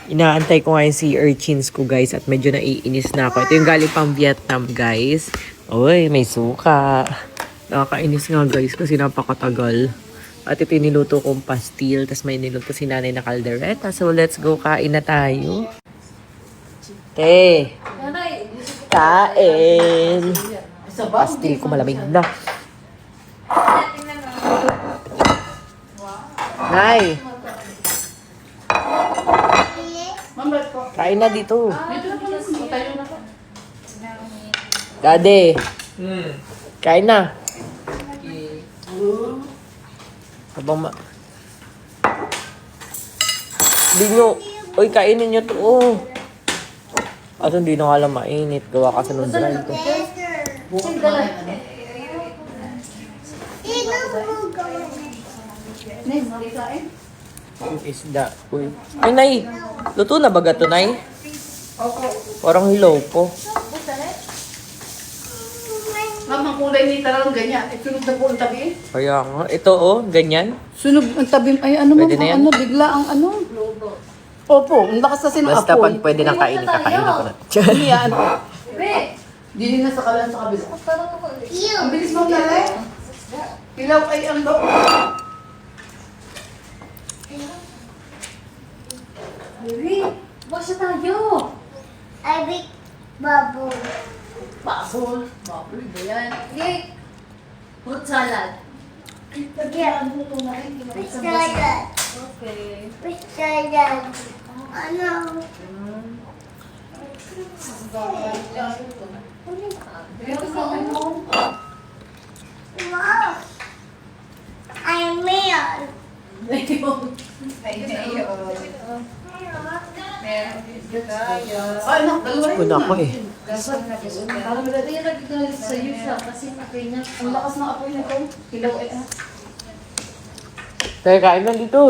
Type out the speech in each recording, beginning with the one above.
Inaantay ko nga yung sea urchins ko, guys, at medyo naiinis na ako. Ito yung galing pang Vietnam, guys. Uy, may suka. Nakakainis nga, guys, kasi napakatagal. At ito yung niluto kong pastil, tas may niluto si nanay na caldereta. So, let's go, kain na tayo. Te, kain. Pastil ko malamig na. Nay, kain na dito. Daddy, kain na. Habang Hindi nyo, uy, kainin nyo to, oh. At hindi na nga lang mainit. Gawa ka sa nundral ko. Yung isda, uy. Ay, Nay, luto na ba gato, Nay? Parang hilaw po. Mama, kulay ni talagang ganyan. Sunog na po ang tabi. Kaya nga, ito oh, ganyan. Sunog ang tabi. Ay, ano mo, Pwede na yan? ano, bigla ang ano. Opo, ang lakas kasi ng Basta apoy. pag pwede na kainin, kakainin ko na. Yan. Dili na sa kalan sa kabila. Ang bilis mo kaya. Ilaw ay ang loob. Baby, basta tayo. I big bubble. Bubble. Bubble ba yan? Okay. Fruit salad. Yeah. Which salad? Okay. Which salad? Ano? Wow. I'm meal. Ay, nak, dalawa yun. Una ako eh. Parang kaya nagagalit sa'yo siya kasi nakay niya. Ang lakas ng apoy nito. Ilaw ay ah. Tayo, kain na dito.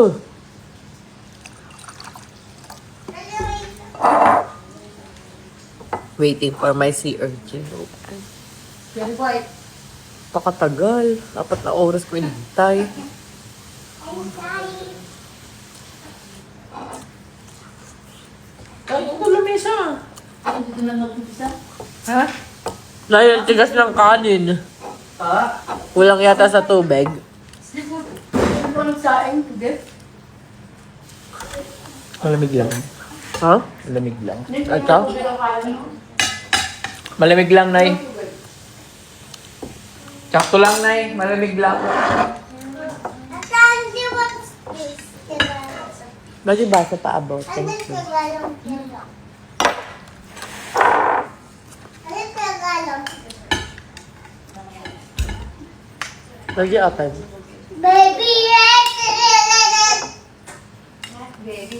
Waiting for my sea urchin. Yung white. Pakatagal. 4 na oras ko inintay. Ay, ito lamesa. Dito na nag-umpisa. Ha? Dahil tigas ng kanin. Ha? Kulang yata sa tubig. Ano pa nagsaing? Hindi. Malamig lang. Ha? Malamig lang. Hindi Ito? Malamig lang, Nay. Sakto lang, Nay. Malamig lang. Sandy, what's this? Bakit basa pa about? Ano Thank you. Tagalog nila? Ano Tagalog? Bakit open? Baby, Baby,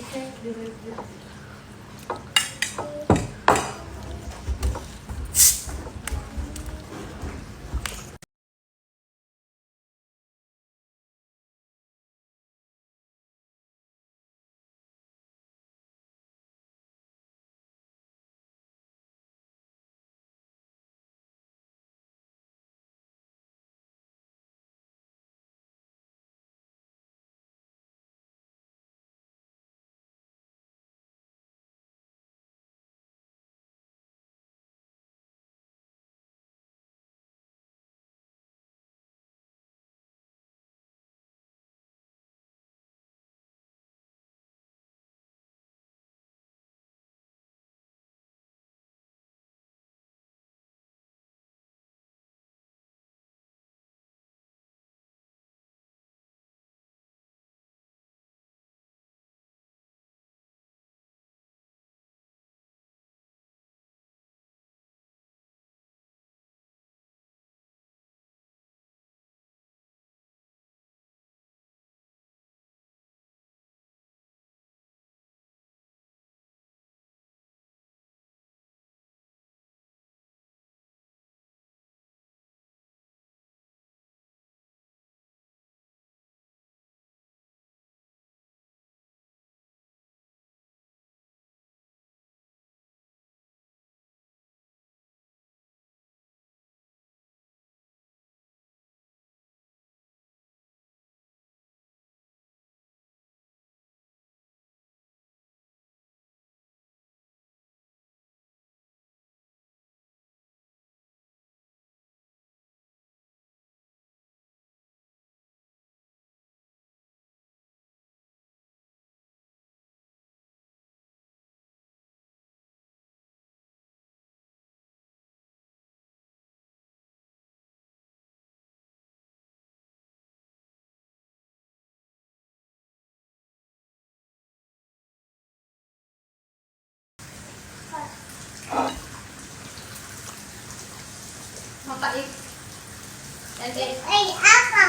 Ay, apa?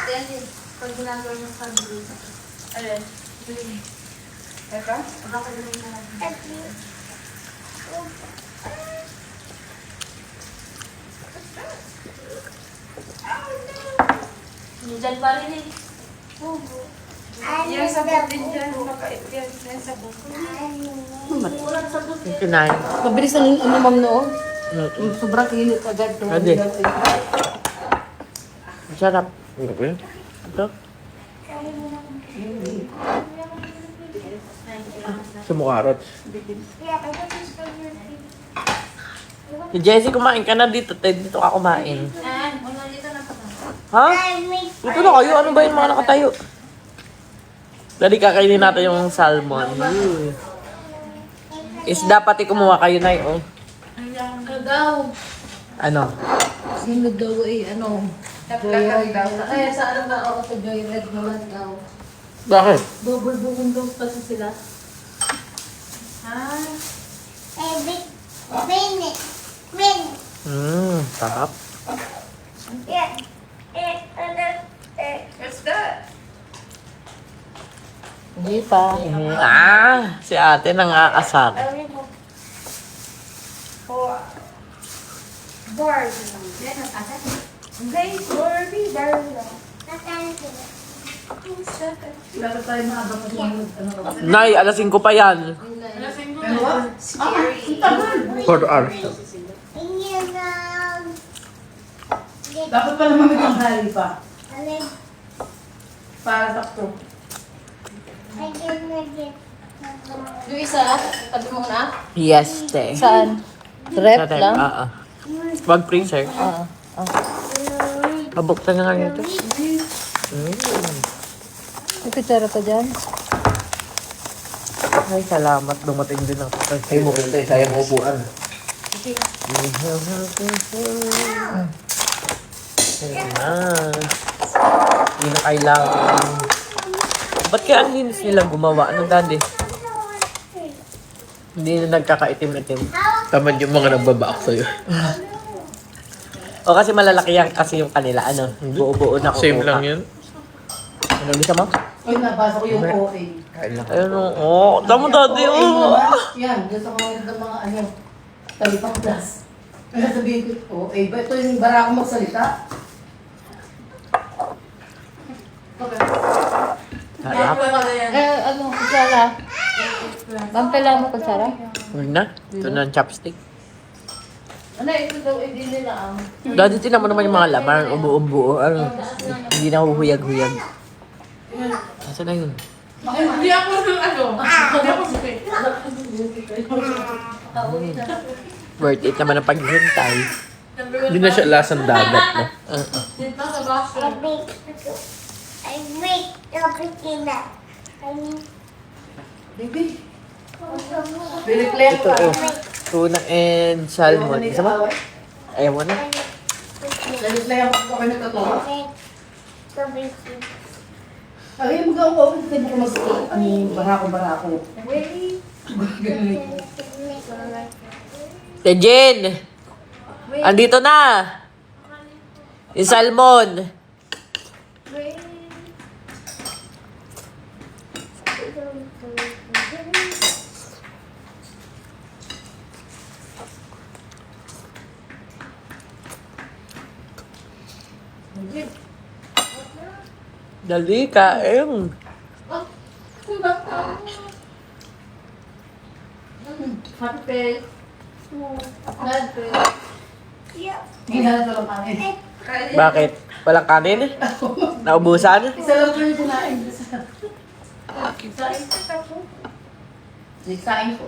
Pag ginagawa ng sandwich. Alin? Eka? Diyan pa rin eh. Yan, sabot din dyan. Mapait yan. Yan, sabot. Yung kinain. Mabilis ang ma'am noon. Sobrang init agad. Pwede. Ang sarap. Ito. Sumukarot. Si Jessie, kumain ka na dito. Dito ka kumain. Wala dito na pa. Ha? Dito na kayo. Ano ba yung mga nakatayo? Dali kakainin natin yung salmon. Isda pati kumuha kayo na yun. Ano daw? Ano? Sino daw eh, ano? Joyride daw. Ay, sa ano ba ako sa Joyride naman daw? Bakit? Double daw kasi sila. Sarap. What's that? Hindi pa. Si ate nang aasar. Lalo tayo mahabang mag-inod. Nay, alas 5 pa yan. Pero what? Ang tagal. 4 hours. Dapat pala mamitang hali pa. Para sakto. Yung isa, tabi mo na? Yes, te. Saan? Rep lang? Wag freezer. Oo. Pabuktan na nga nito. May kutsara pa dyan? Ay, salamat. Dumating din ang Ay, mukha tayo. Sayang upuan. Ayun na. Hindi na kailangan. Ba't kaya ang linis nila gumawa? Ano, daddy? Hindi na nagkakaitim-itim. Tamad yung mga nagbabaak sa'yo. O kasi malalaki yan kasi yung kanila. Ano? Buo-buo na kukuha. Same lang yun. Ano gusto mo? Uy, nabasa ko yung OA. Kain lang. Ayun o. Oh, tama daddy. OA Oh. naman. Yan, gusto ko ngayon ng mga ano, talipang plus. Kaya sabihin ko, OA ba? Ito yung bara akong magsalita. Sarap. Ano, kutsara? Ma'am, kailangan mo kutsara? Huwag na. Ito na ang chopstick. Ano, ito daw, hindi nila ang... Daddy, tinan mo naman yung mga laman. Ubuo-buo. Ano? Hindi na huhuyag-huyag. Asa na yun? Hindi ako ng ano. Hindi ako Worth it naman ang paghintay. Hindi na siya lasang dagat, no? Dito sa bathroom. Baby. Bili plan Ito, pa. tuna and salmon. Isa ba? Ayaw mo na. Bili plan ako kayo natatawa. Ay, mag-ang open din ko mas ano, barako-barako. Ganun. Tejin! Andito na! Yung salmon! Dali, kain. Hotpet. Hotpet. Ginala ko lang kanin. Bakit? Walang kanin? Naubusan? Isa lang ko yung kunain. Isa. Sain ko.